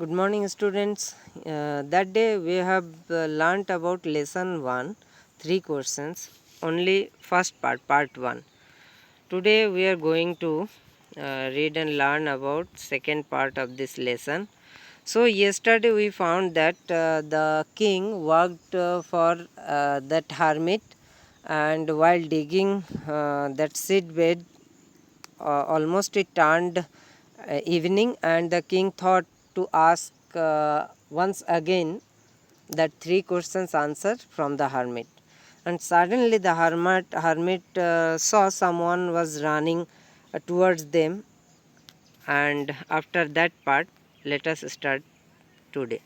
Good morning, students. That day we have learnt about lesson 1, 3 questions, only first part, part 1. Today we are going to read and learn about second part of this lesson. So, yesterday we found that the king worked for that hermit, and while digging that seed bed, almost it turned evening, and the king thought to ask once again that 3 questions answered from the hermit. And suddenly the hermit saw someone was running towards them. And after that part, let us start today.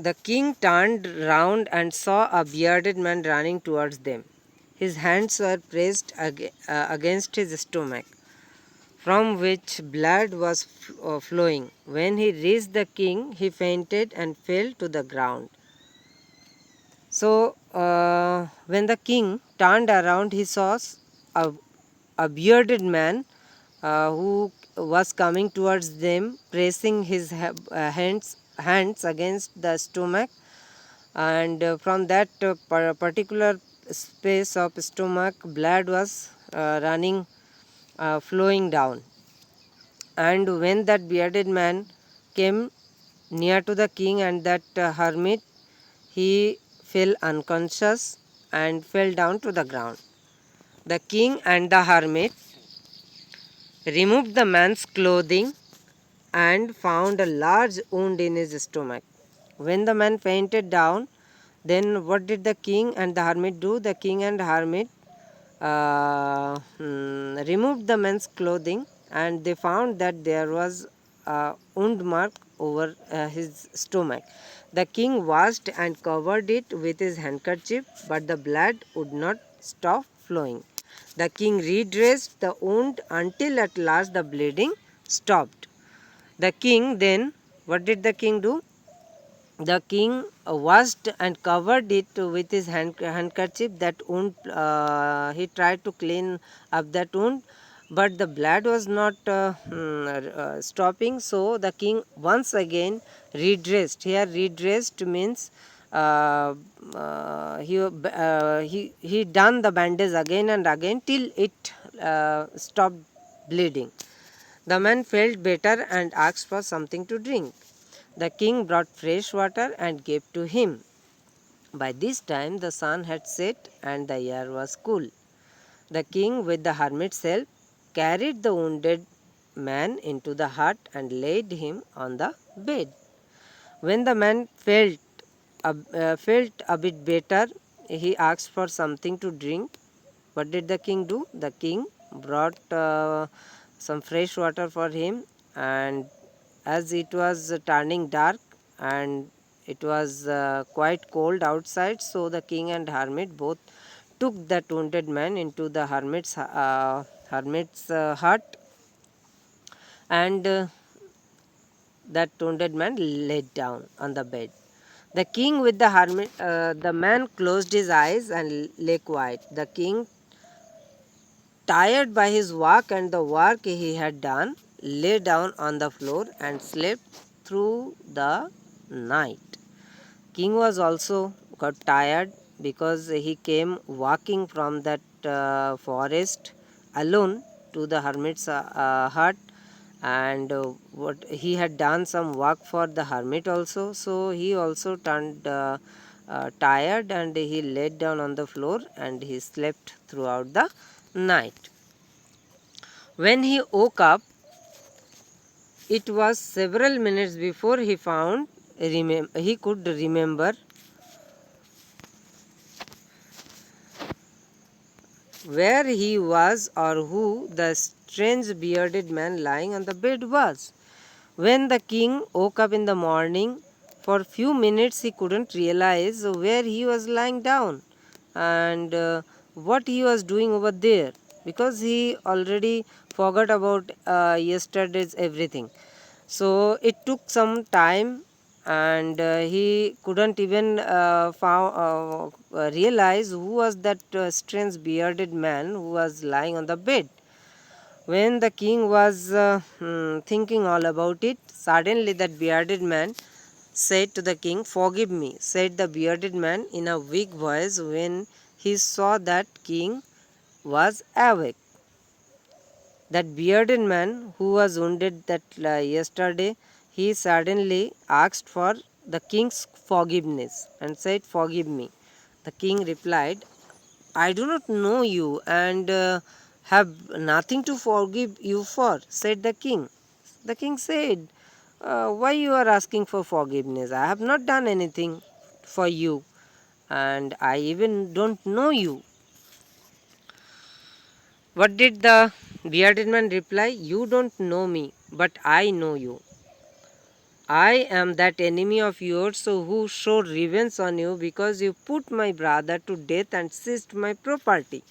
The king turned round and saw a bearded man running towards them. His hands were pressed against his stomach, from which blood was flowing. When he reached the king, he fainted and fell to the ground. So, when the king turned around, he saw a bearded man who was coming towards them, pressing his hands against the stomach, and from that particular space of stomach, blood was running, flowing down. And when that bearded man came near to the king and that hermit, he fell unconscious and fell down to the ground. The king and the hermit removed the man's clothing and found a large wound in his stomach. When the man fainted down, then what did the king and the hermit do? The king and hermit removed the man's clothing, and they found that there was a wound mark over his stomach. The king washed and covered it with his handkerchief, but the blood would not stop flowing. The king redressed the wound until at last the bleeding stopped. The king then, what did the king do? The king washed and covered it with his handkerchief. That wound, he tried to clean up that wound, but the blood was not stopping. So the king once again redressed. Here redressed means he done the bandage again and again till it stopped bleeding. The man felt better and asked for something to drink. The king brought fresh water and gave to him. By this time the sun had set and the air was cool. The king, with the hermit's help, carried the wounded man into the hut and laid him on the bed. When the man felt a bit better, he asked for something to drink. What did the king do? The king brought some fresh water for him, and as it was turning dark and it was quite cold outside, so the king and hermit both took that wounded man into the hermit's hut, and that wounded man laid down on the bed. The king with the man closed his eyes and lay quiet. The king, tired by his work and the work he had done, lay down on the floor and slept through the night. King was also got tired because he came walking from that forest alone to the hermit's hut, and what he had done some work for the hermit also, so he also turned tired, and he laid down on the floor and he slept throughout the night. When he woke up, it was several minutes before he could remember where he was or who the strange bearded man lying on the bed was. When the king woke up in the morning, for few minutes he couldn't realize where he was lying down and what he was doing over there, because he already forgot about yesterday's everything. So it took some time, and he couldn't even realize who was that strange bearded man who was lying on the bed. When the king was thinking all about it, suddenly that bearded man said to the king, "Forgive me," said the bearded man in a weak voice when he saw that king was awake. That bearded man who was wounded that yesterday, he suddenly asked for the king's forgiveness and said, "Forgive me." The king replied, "I do not know you and have nothing to forgive you for," said the king. The king said, "Why you are asking for forgiveness? I have not done anything for you and I even don't know you." What did the bearded man reply? "You don't know me, but I know you. I am that enemy of yours who showed revenge on you because you put my brother to death and seized my property.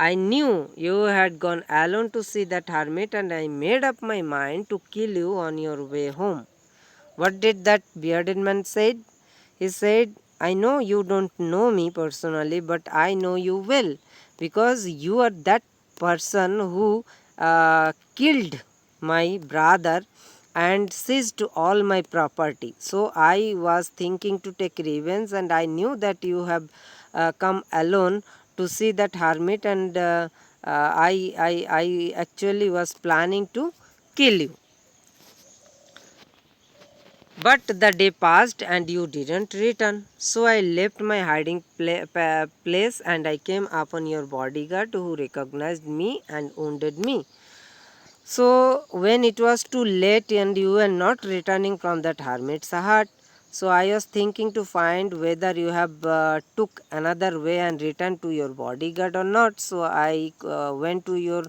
I knew you had gone alone to see that hermit and I made up my mind to kill you on your way home." What did that bearded man say? He said, "I know you don't know me personally, but I know you well because you are that person who killed my brother and seized all my property. So I was thinking to take revenge and I knew that you have come alone to see that hermit and I actually was planning to kill you. But the day passed and you didn't return. So I left my hiding place and I came upon your bodyguard who recognized me and wounded me. So when it was too late and you were not returning from that hermit's hut, so I was thinking to find whether you have took another way and returned to your bodyguard or not. So I went to your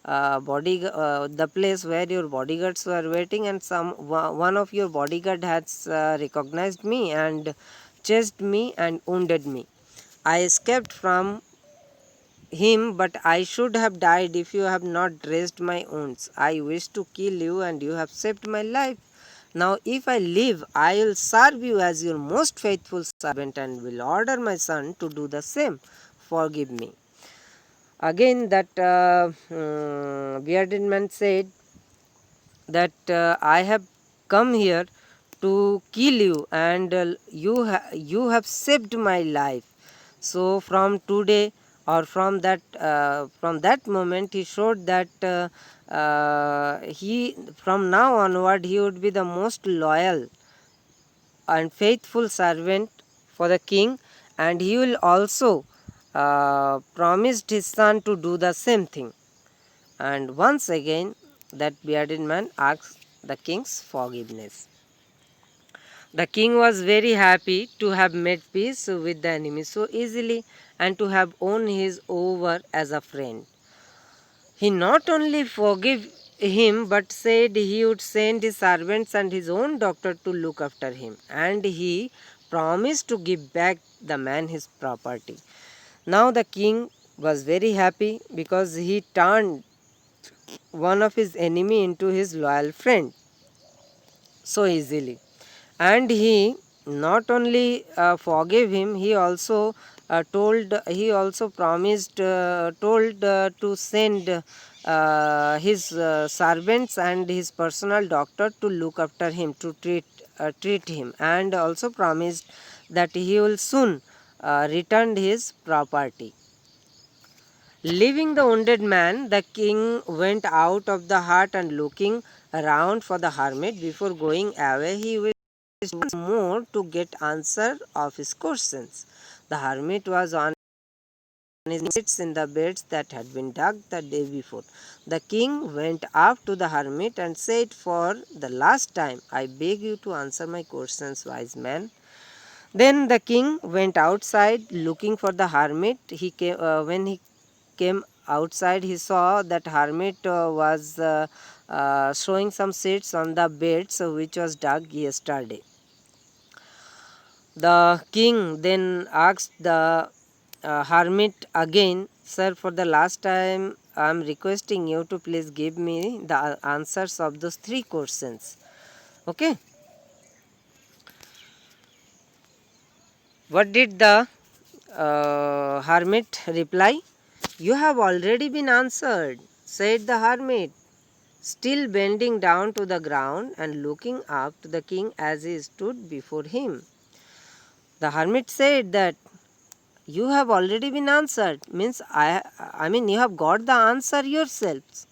the place where your bodyguards were waiting, and one of your bodyguard has recognized me and chased me and wounded me. I escaped from him, but I should have died if you have not dressed my wounds. I wish to kill you, and you have saved my life. Now, if I live, I will serve you as your most faithful servant and will order my son to do the same. Forgive me." Again, that bearded man said that I have come here to kill you, and you have saved my life. So from that moment he showed that he from now onward he would be the most loyal and faithful servant for the king, and he will also promised his son to do the same thing. And once again that bearded man asked the king's forgiveness. The king was very happy to have made peace with the enemy so easily and to have won his over as a friend. He not only forgave him but said he would send his servants and his own doctor to look after him, and he promised to give back the man his property. Now the king was very happy because he turned one of his enemy into his loyal friend so easily. And he not only forgave him, he also promised told to send his servants and his personal doctor to look after him, to treat him, and also promised that he will soon return his property. Leaving the wounded man, the king went out of the hut and looking around for the hermit. Before going away, he wished once more to get answer of his questions. The hermit was on his knees in the beds that had been dug the day before. The king went up to the hermit and said, "For the last time, I beg you to answer my questions, wise man." Then the king went outside looking for the hermit. When he came outside, he saw that hermit was showing some seeds on the beds which was dug yesterday. The king then asked the hermit again, "Sir, for the last time, I am requesting you to please give me the answers of those three questions." Okay. What did the hermit reply? You have already been answered, said the hermit, still bending down to the ground and looking up to the king as he stood before him. The hermit said that you have already been answered, means I mean you have got the answer yourselves.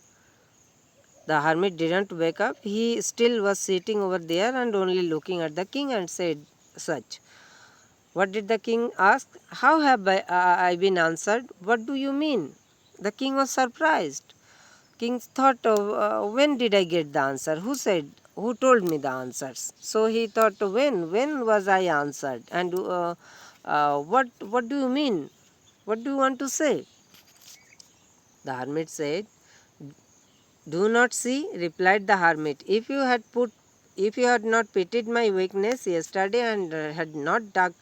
The hermit didn't wake up. He still was sitting over there and only looking at the king and said such. What did the king ask? How have I been answered? What do you mean? The king was surprised. King thought, when did I get the answer? Who said? Who told me the answers? So he thought, when was I answered? And what do you mean? What do you want to say? The hermit said, do not see, replied the hermit. If you had not pitied my weakness yesterday and had not dug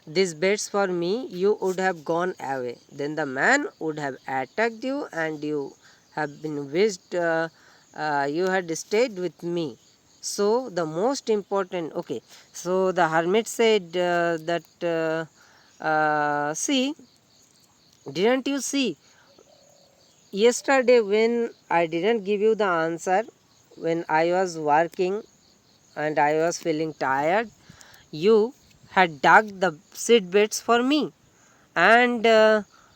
these beds for me, you would have gone away. Then the man would have attacked you, and you have been wished you had stayed with me. So the most important, okay. So the hermit said see, didn't you see? Yesterday, when I didn't give you the answer, when I was working and I was feeling tired, you had dug the seed beds for me. And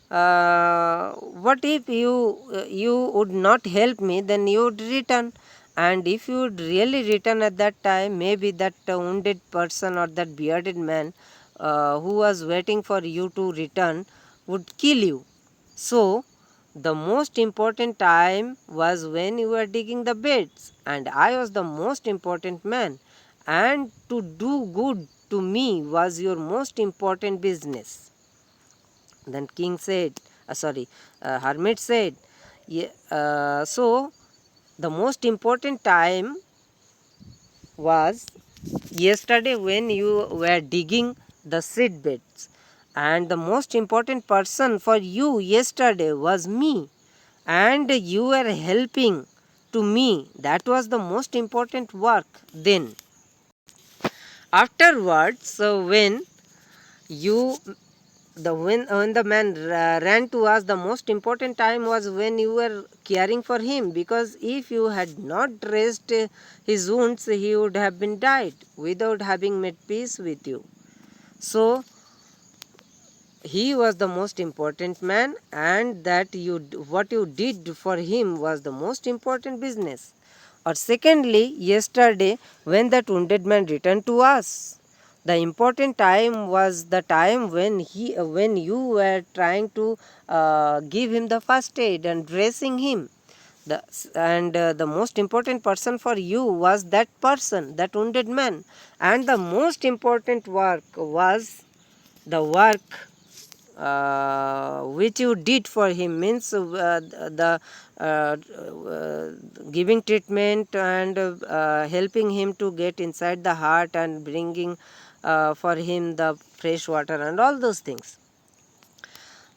what if you would not help me? Then you would return. And if you would really return at that time, maybe that wounded person or that bearded man who was waiting for you to return would kill you. So, the most important time was when you were digging the beds, and I was the most important man, and to do good to me was your most important business. Then king said, hermit said, so the most important time was yesterday when you were digging the seed beds, and the most important person for you yesterday was me, and you were helping to me. That was the most important work then. Afterwards, so when you when the man ran to us, the most important time was when you were caring for him, because if you had not dressed his wounds, he would have been died without having made peace with you. So he was the most important man, and that what you did for him was the most important business. Or secondly, yesterday when that wounded man returned to us, the important time was the time when you were trying to give him the first aid and dressing him. The most important person for you was that person, that wounded man. And the most important work was the work which you did for him, means the giving treatment and helping him to get inside the heart and bringing for him the fresh water and all those things.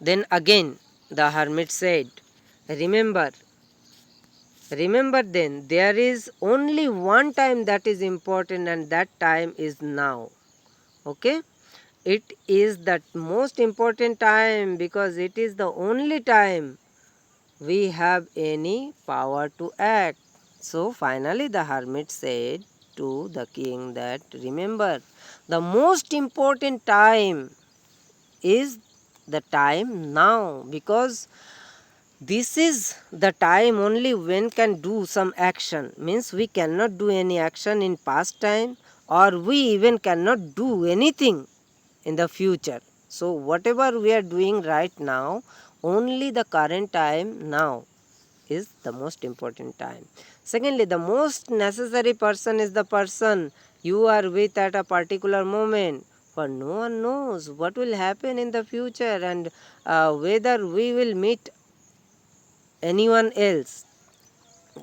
Then again the hermit said, remember, remember then, there is only one time that is important, and that time is now. Okay? It is the most important time, because it is the only time we have any power to act. So finally the hermit said to the king that, remember, the most important time is the time now, because this is the time only when can do some action, means we cannot do any action in past time, or we even cannot do anything in the future. So whatever we are doing right now, only the current time now is the most important time. Secondly, the most necessary person is the person you are with at a particular moment, for no one knows what will happen in the future, and whether we will meet anyone else.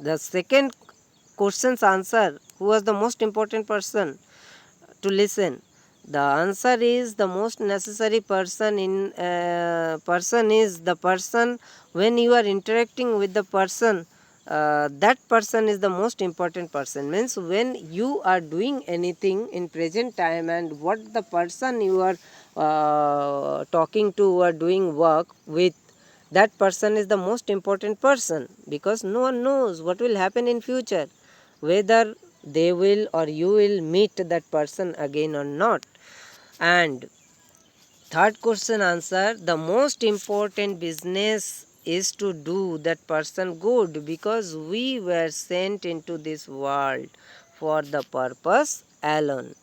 The second question's answer, who was the most important person to listen? The answer is the most necessary person in person is the person when you are interacting with the person. That person is the most important person, means when you are doing anything in present time, and what the person you are talking to or doing work with, that person is the most important person, because no one knows what will happen in future, whether they will or you will meet that person again or not. And third question answer, the most important business is to do that person good, because we were sent into this world for the purpose alone.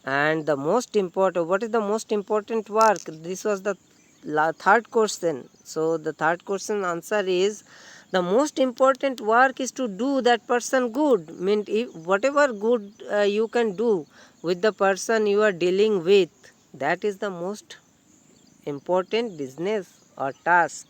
And the most important, what is the most important work? This was the third question. So the third question answer is, the most important work is to do that person good. Mean, if whatever good you can do with the person you are dealing with, that is the most important business or task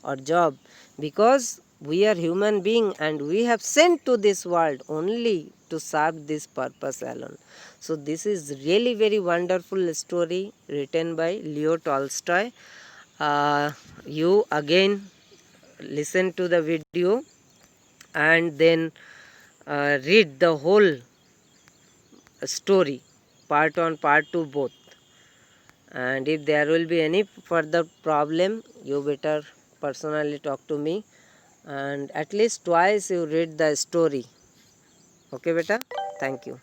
or job, because we are human being and we have sent to this world only to serve this purpose alone. So this is really very wonderful story written by Leo Tolstoy. You again listen to the video and then read the whole story, part 1 part 2 both. And if there will be any further problem, you better personally talk to me, and at least twice you read the story. Okay beta, thank you.